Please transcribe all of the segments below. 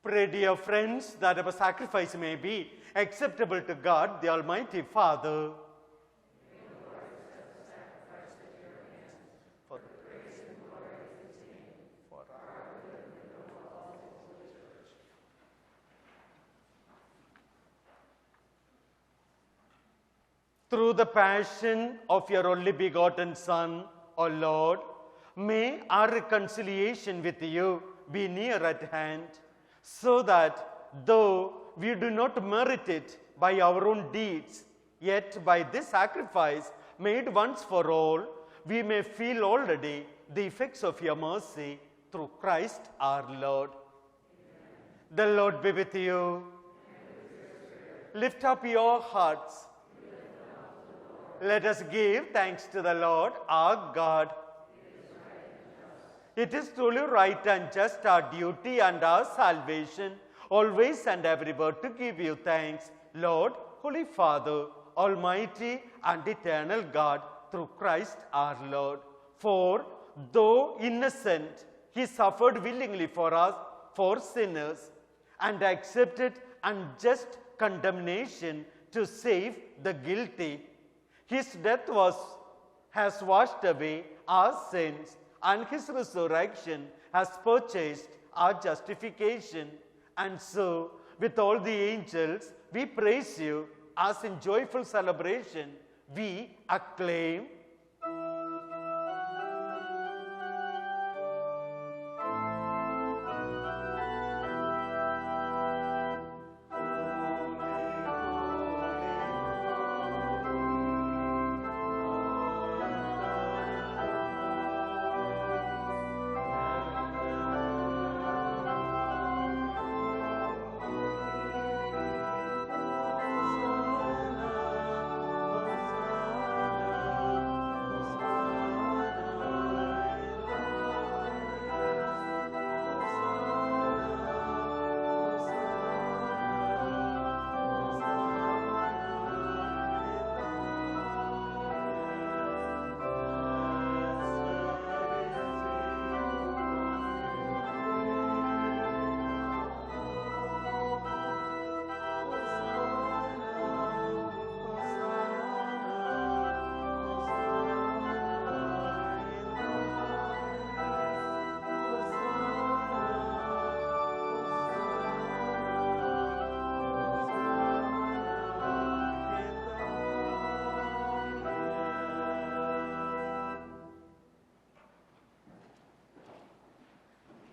Pray, dear friends, that our sacrifice may be acceptable to God, the Almighty Father. For the praise and glory of His name, for our good and the good of all His holy church. Through the passion of your only begotten Son, O Lord, may our reconciliation with you be near at hand, so that though we do not merit it by our own deeds, yet by this sacrifice made once for all, we may feel already the effects of your mercy through Christ our Lord. Amen. The Lord be with you. Lift up your hearts. Let us give thanks to the Lord our God. It is truly right and just, our duty and our salvation, always and everywhere to give you thanks, Lord, Holy Father, Almighty and eternal God, through Christ our Lord. For though innocent, He suffered willingly for us, for sinners, and accepted unjust condemnation to save the guilty. His death has washed away our sins, and His resurrection has purchased our justification. And so, with all the angels, we praise you as in joyful celebration we acclaim.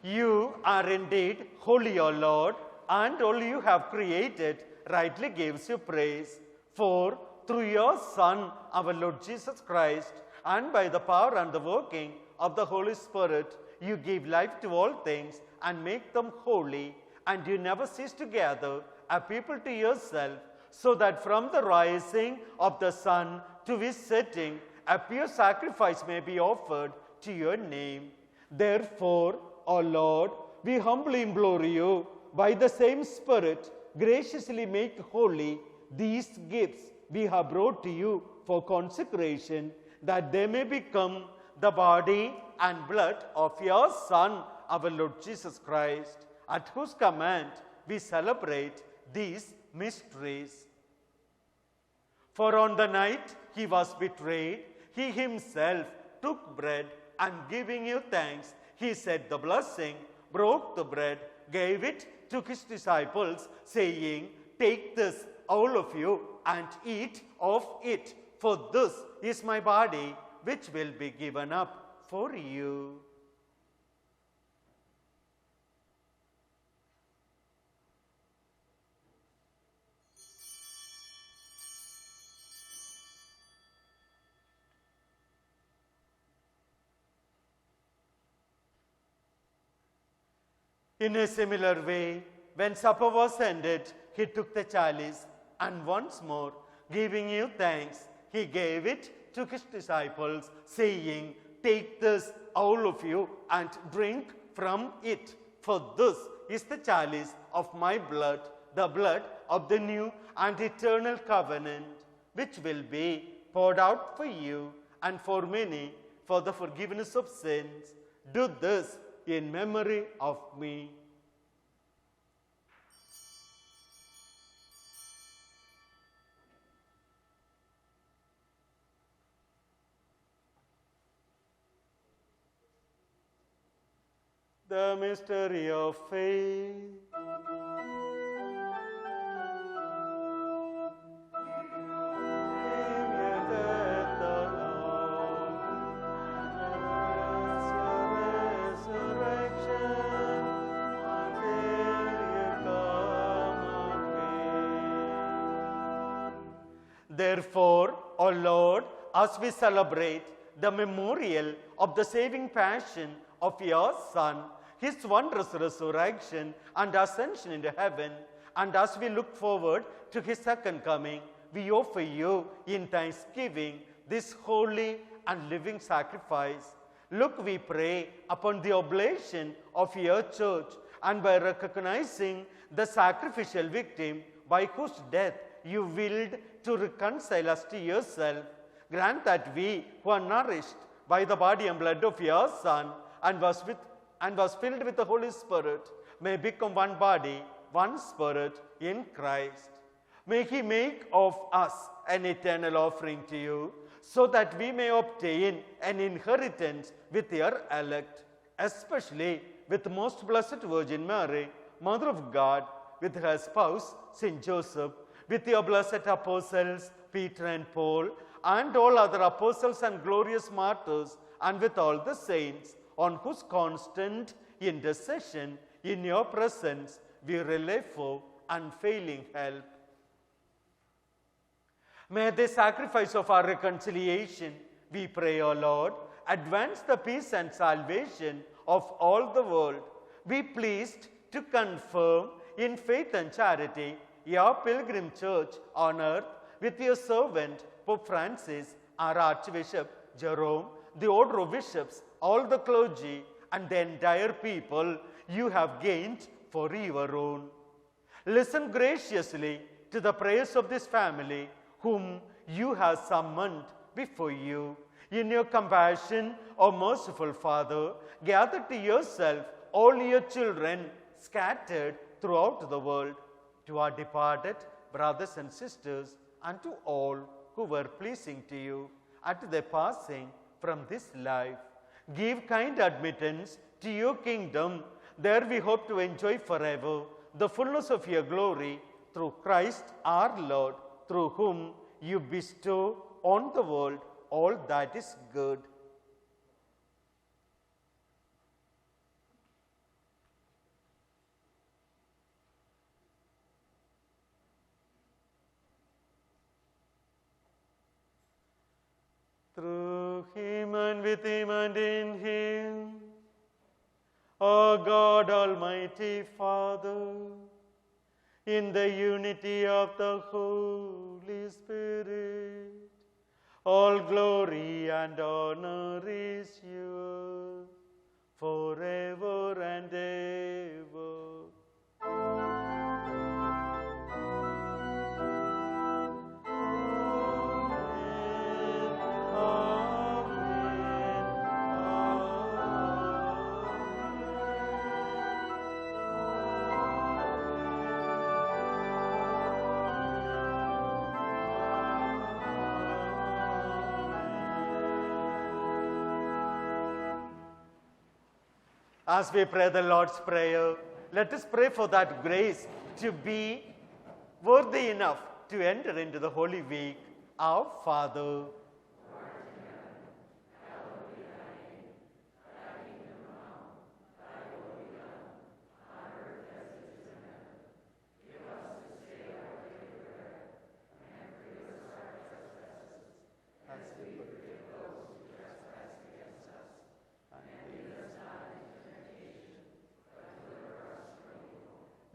You are indeed holy, O Lord, and all you have created rightly gives you praise. For through your Son, our Lord Jesus Christ, and by the power and the working of the Holy Spirit, you give life to all things and make them holy, and you never cease to gather a people to yourself, so that from the rising of the sun to his setting, a pure sacrifice may be offered to your name. Therefore, O Lord, we humbly implore you, by the same Spirit, graciously make holy these gifts we have brought to you for consecration, that they may become the body and blood of your Son, our Lord Jesus Christ, at whose command we celebrate these mysteries. For on the night he was betrayed, he himself took bread, and giving you thanks, he said the blessing, broke the bread, gave it to his disciples, saying, "Take this, all of you, and eat of it, for this is my body, which will be given up for you." In a similar way, when supper was ended, he took the chalice, and once more, giving you thanks, he gave it to his disciples, saying, "Take this, all of you, and drink from it, for this is the chalice of my blood, the blood of the new and eternal covenant, which will be poured out for you and for many for the forgiveness of sins. Do this in memory of me." The mystery of faith. Therefore, O Lord, as we celebrate the memorial of the saving passion of your Son, his wondrous resurrection and ascension into heaven, and as we look forward to his second coming, we offer you in thanksgiving this holy and living sacrifice. Look, we pray, upon the oblation of your church, and by recognizing the sacrificial victim by whose death you willed to reconcile us to yourself, grant that we who are nourished by the body and blood of your Son and was filled with the Holy Spirit may become one body, one spirit in Christ. May he make of us an eternal offering to you, so that we may obtain an inheritance with your elect, especially with the most blessed Virgin Mary, Mother of God, with her spouse Saint Joseph, with your blessed apostles Peter and Paul, and all other apostles and glorious martyrs, and with all the saints, on whose constant intercession in your presence we rely for unfailing help. May the sacrifice of our reconciliation, we pray, O Lord, advance the peace and salvation of all the world. Be pleased to confirm in faith and charity your pilgrim church on earth with your servant Pope Francis, our Archbishop Jerome, the order of bishops, all the clergy, and the entire people you have gained for your own. Listen graciously to the prayers of this family, whom you have summoned before you. In your compassion, O merciful Father, gather to yourself all your children scattered throughout the world. To our departed brothers and sisters, and to all who were pleasing to you at their passing from this life, give kind admittance to your kingdom. There we hope to enjoy forever the fullness of your glory, through Christ our Lord, through whom you bestow on the world all that is good. Through him and with him and in him, O God, Almighty Father, in the unity of the Holy Spirit, all glory and honor is yours forever and ever. As we pray the Lord's Prayer, let us pray for that grace to be worthy enough to enter into the Holy Week. Our Father,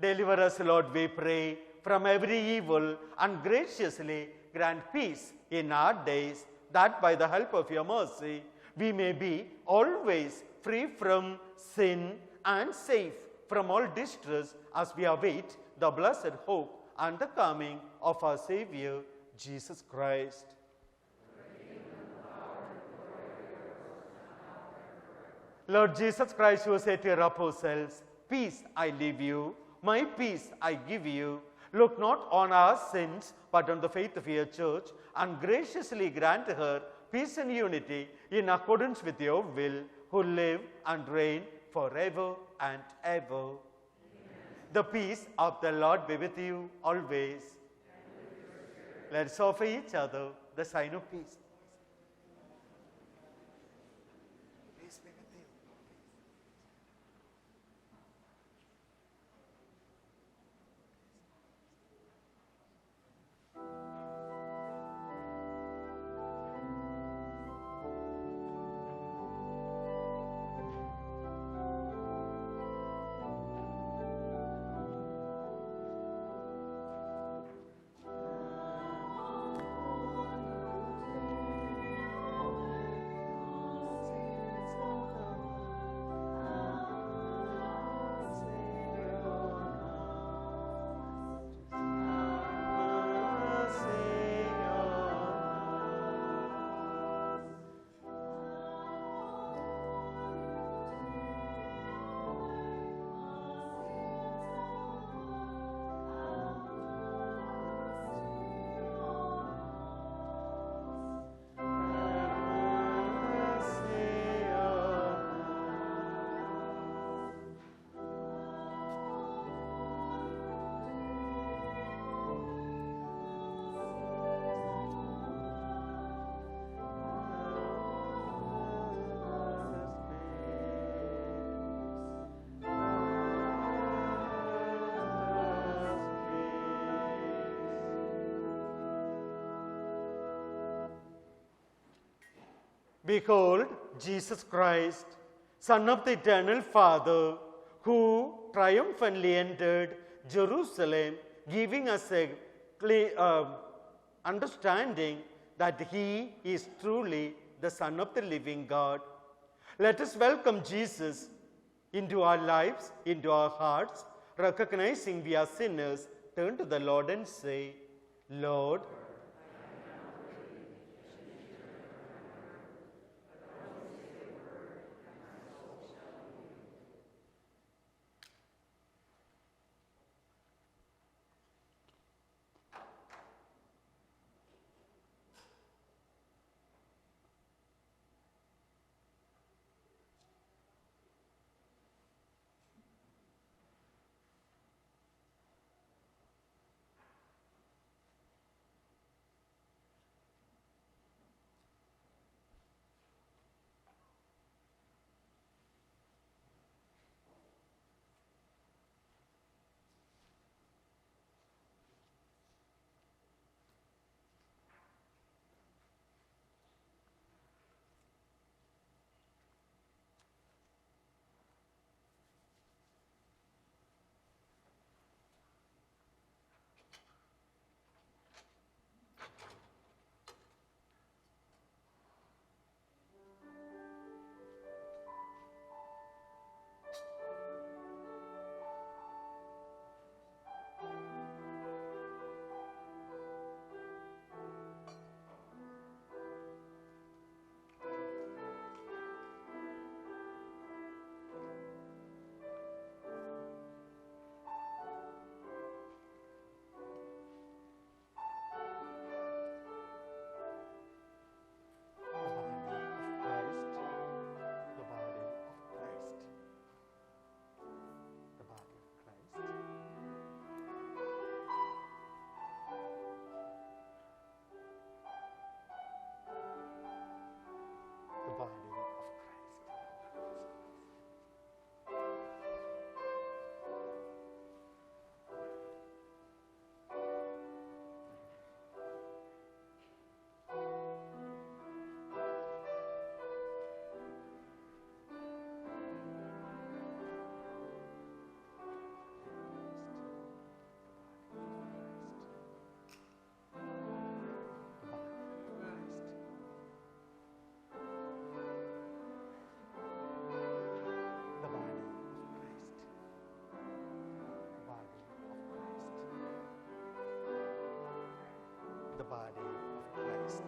deliver us, Lord, we pray, from every evil, and graciously grant peace in our days, that by the help of your mercy we may be always free from sin and safe from all distress, as we await the blessed hope and the coming of our Savior, Jesus Christ. Lord Jesus Christ, who said to your apostles, "Peace I leave you, my peace I give you. Look not on our sins, but on the faith of your church, and graciously grant her peace and unity in accordance with your will, who live and reign forever and ever. The peace of the Lord be with you always. Let's offer each other the sign of peace. Peace be with you. Behold, Jesus Christ, Son of the eternal Father, who triumphantly entered Jerusalem, giving us a clear understanding that he is truly the Son of the living God. Let us welcome Jesus into our lives, into our hearts, recognizing we are sinners. Turn to the Lord and say, Lord, the body of Christ.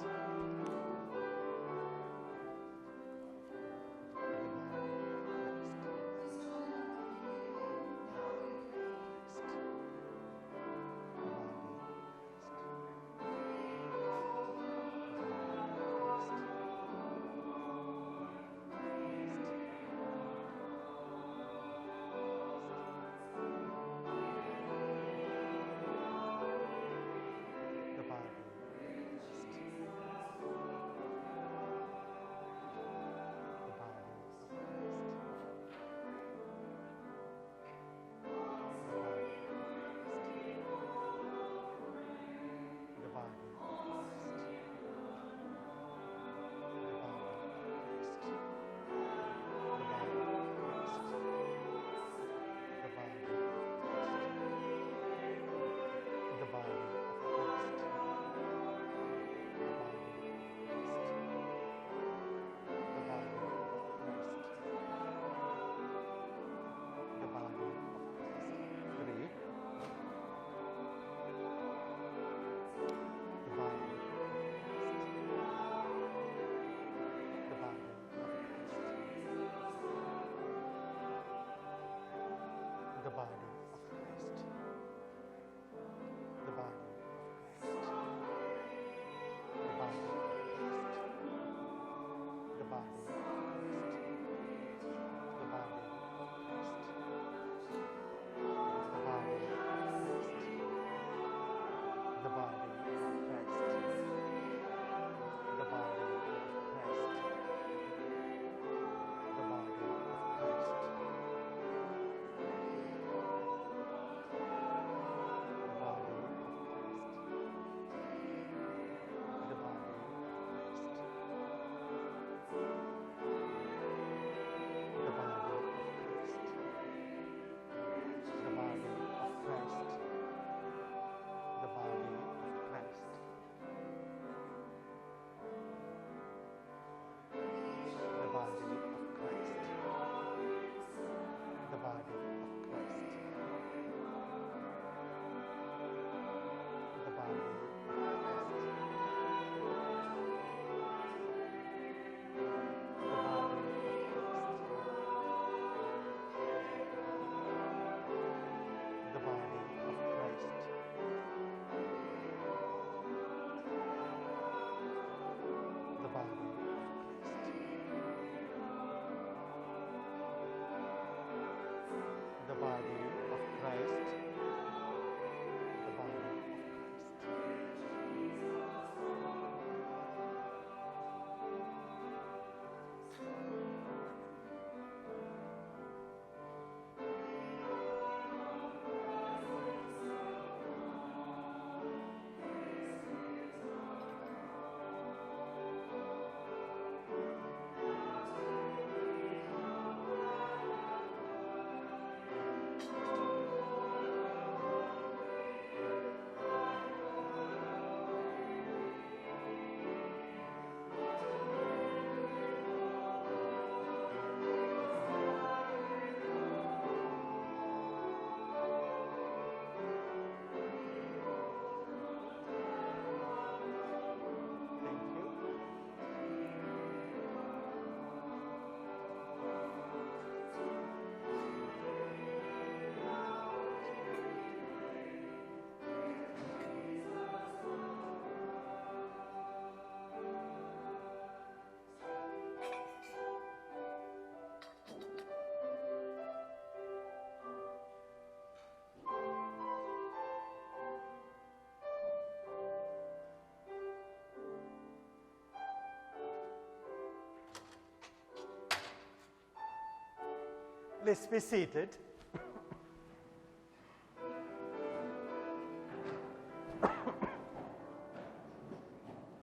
Let's be seated.